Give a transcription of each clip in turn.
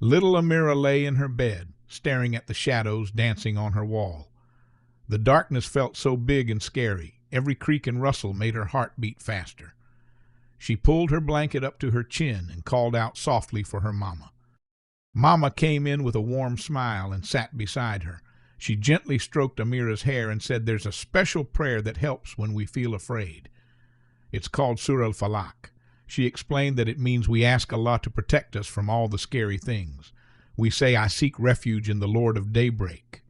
Little Amira lay in her bed, staring at the shadows dancing on her wall. The darkness felt so big and scary. Every creak and rustle made her heart beat faster. She pulled her blanket up to her chin and called out softly for her mama. Mama came in with a warm smile and sat beside her. She gently stroked Amira's hair and said, "There's a special prayer that helps when we feel afraid. It's called Surah Al-Falaq." She explained that it means we ask Allah to protect us from all the scary things. We say, "I seek refuge in the Lord of daybreak."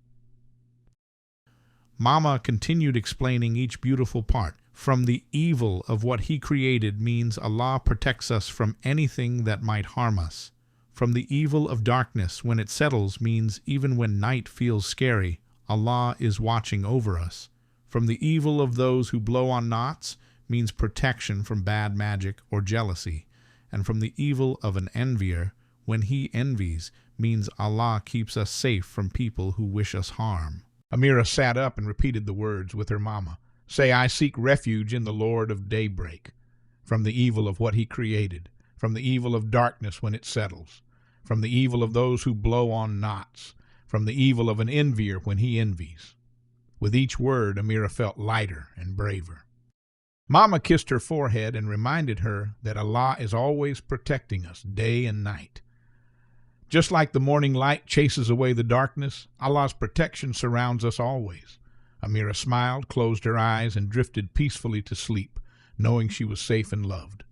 Mama continued explaining each beautiful part. From the evil of what He created means Allah protects us from anything that might harm us. From the evil of darkness when it settles means even when night feels scary, Allah is watching over us. From the evil of those who blow on knots means protection from bad magic or jealousy. And from the evil of an envier, when he envies, means Allah keeps us safe from people who wish us harm. Amira sat up and repeated the words with her mama. Say, "I seek refuge in the Lord of daybreak, from the evil of what He created, from the evil of darkness when it settles, from the evil of those who blow on knots, from the evil of an envier when he envies." With each word, Amira felt lighter and braver. Mama kissed her forehead and reminded her that Allah is always protecting us day and night. Just like the morning light chases away the darkness, Allah's protection surrounds us always. Amira smiled, closed her eyes, and drifted peacefully to sleep, knowing she was safe and loved.